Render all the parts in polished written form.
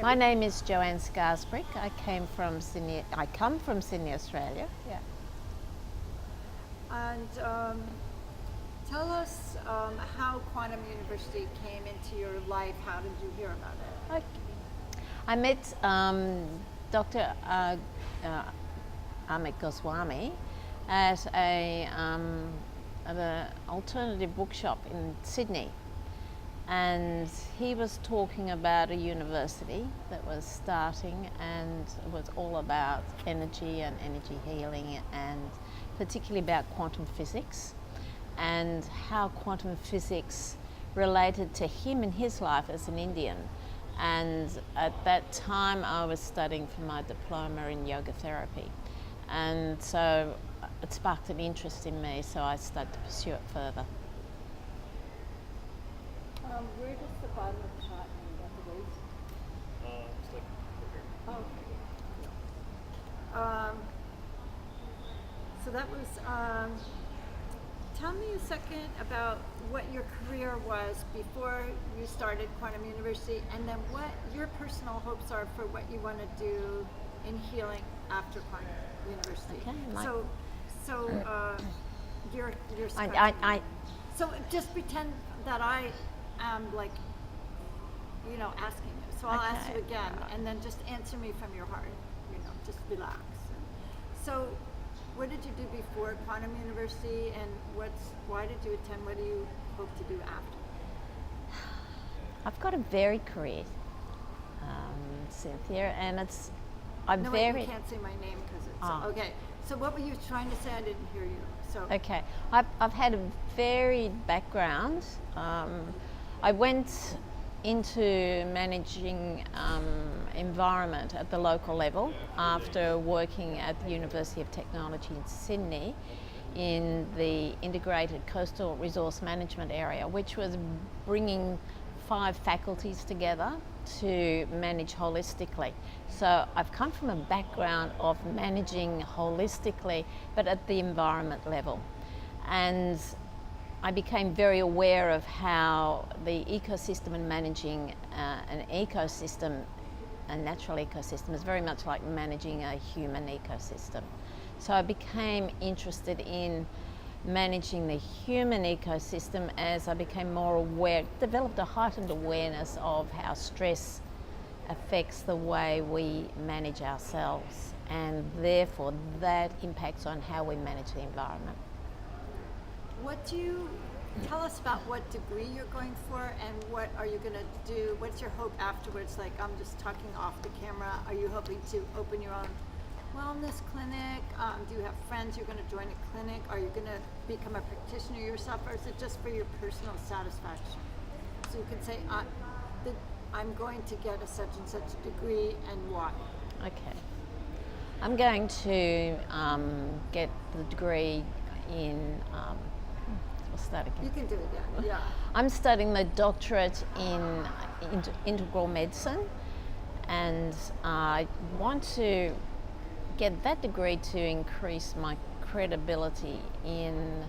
My name is Joanne Scarsbrick. I come from Sydney, Australia. Yeah. And tell us how Quantum University came into your life. How did you hear about it? I met Dr. Amit Goswami at an alternative bookshop in Sydney. And he was talking about a university that was starting, and it was all about energy and energy healing, and particularly about quantum physics and how quantum physics related to him in his life as an Indian. And at that time I was studying for my diploma in yoga therapy, and so it sparked an interest in me, so I started to pursue it further. Where does the bottom of the shot end at the waist? Just like over here. Oh, okay. So that was, tell me a second about what your career was before you started Quantum University, and then what your personal hopes are for what you want to do in healing after Quantum University. Okay, you're so just pretend that I am asking you. So I'll ask you again, and then just answer me from your heart. Just relax. So, what did you do before Quantum University, and why did you attend? What do you hope to do after? I've got a varied career, Cynthia, and you can't say my name because it's okay. So what were you trying to say? I didn't hear you. So okay, I've had a varied background. I went into managing environment at the local level after working at the University of Technology in Sydney in the integrated coastal resource management area, which was bringing 5 faculties together to manage holistically. So I've come from a background of managing holistically, but at the environment level. And I became very aware of how the ecosystem and managing an ecosystem, a natural ecosystem, is very much like managing a human ecosystem. So I became interested in managing the human ecosystem as I became more aware, developed a heightened awareness of how stress affects the way we manage ourselves, and therefore that impacts on how we manage the environment. what do you tell us about what degree you're going for, and what are you going to do? What's your hope afterwards? Like, I'm just talking off the camera. Are you hoping to open your own wellness clinic? Do you have friends you're going to join a clinic? Are you going to become a practitioner yourself, or is it just for your personal satisfaction? So you can say, I'm going to get a such and such degree, and why? Okay. I'm going to get the degree in, I'll start again. You can do it again, yeah. I'm studying the doctorate in integral medicine, and I want to get that degree to increase my credibility in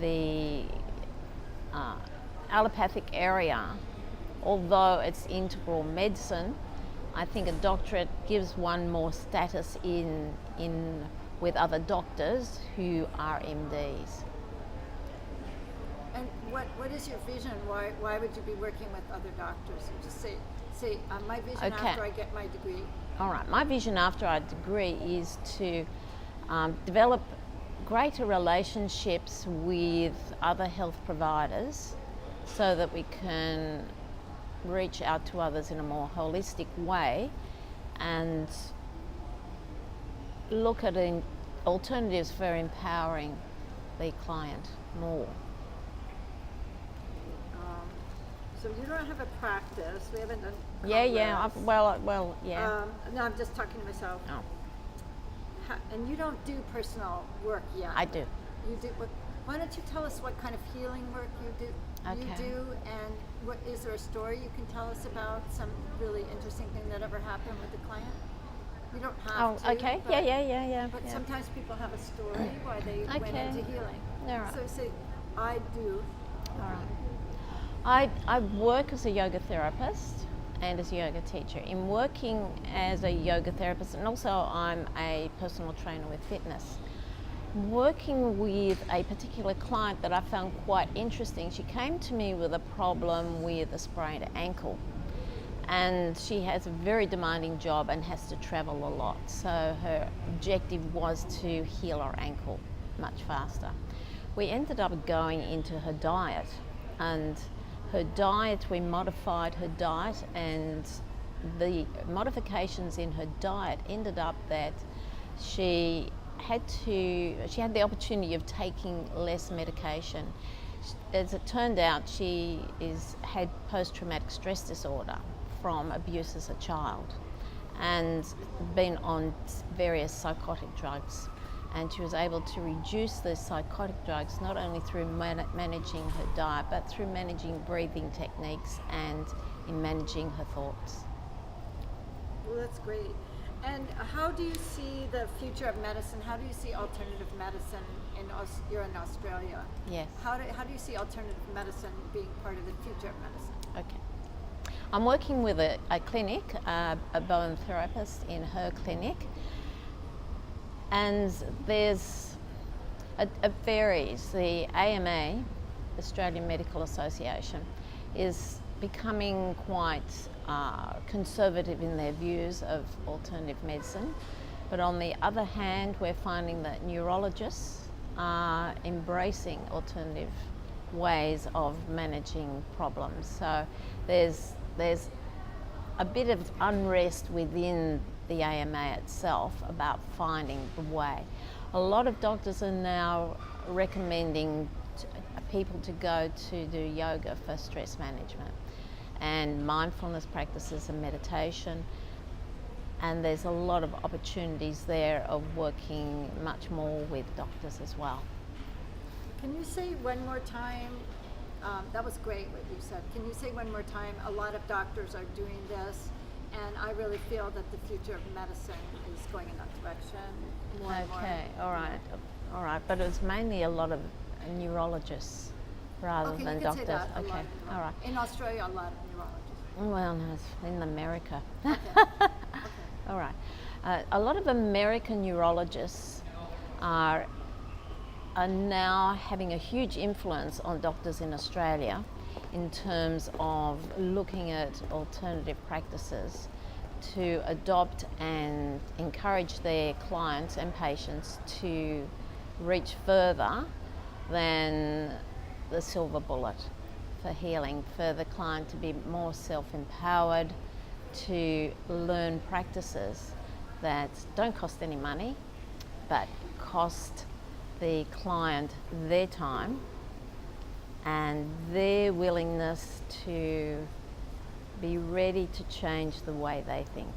the allopathic area. Although it's integral medicine, I think a doctorate gives one more status in with other doctors who are MDs. And what is your vision? Why would you be working with other doctors? And just say my vision after I get my degree. All right, my vision after our degree is to develop greater relationships with other health providers so that we can reach out to others in a more holistic way and look at alternatives for empowering the client more. So you don't have a practice. We haven't done. Yeah. Well, yeah. No, I'm just talking to myself. Oh. And you don't do personal work yet. I do. You do. Why don't you tell us what kind of healing work you do? Okay. You do, and what is there a story you can tell us about some really interesting thing that ever happened with the client? You don't have to. Oh, okay. But, yeah. But sometimes people have a story why they went into healing. All right. So say, I do. All right. I work as a yoga therapist, and as a yoga teacher. In working as a yoga therapist, and also I'm a personal trainer with fitness, working with a particular client that I found quite interesting. She came to me with a problem with a sprained ankle, and she has a very demanding job and has to travel a lot. So her objective was to heal her ankle much faster. We ended up going into her diet, and her diet, we modified her diet, and the modifications in her diet ended up that she had the opportunity of taking less medication. As it turned out, she had post-traumatic stress disorder from abuse as a child and been on various psychotic drugs. And she was able to reduce the psychotic drugs not only through managing her diet, but through managing breathing techniques and in managing her thoughts. Well, that's great. And how do you see the future of medicine? How do you see alternative medicine you're in Australia? Yes. How do you see alternative medicine being part of the future of medicine? Okay. I'm working with a clinic, a bone therapist in her clinic, and it varies. The AMA, Australian Medical Association, is becoming quite conservative in their views of alternative medicine. But on the other hand, we're finding that neurologists are embracing alternative ways of managing problems. So there's a bit of unrest within the AMA itself about finding the way. A lot of doctors are now recommending people to go to do yoga for stress management and mindfulness practices and meditation, and there's a lot of opportunities there of working much more with doctors as well. Can you say one more time, that was great what you said, can you say one more time, a lot of doctors are doing this, and I really feel that the future of medicine is going in that direction more and more. Okay, all right, but it's mainly a lot of neurologists rather than you can doctors. Say that, Okay, all right. In Australia, a lot of neurologists. Well, no, it's in America. Okay. Okay. All right. A lot of American neurologists are now having a huge influence on doctors in Australia in terms of looking at alternative practices to adopt and encourage their clients and patients to reach further than the silver bullet for healing, for the client to be more self-empowered, to learn practices that don't cost any money but cost the client their time and their willingness to be ready to change the way they think.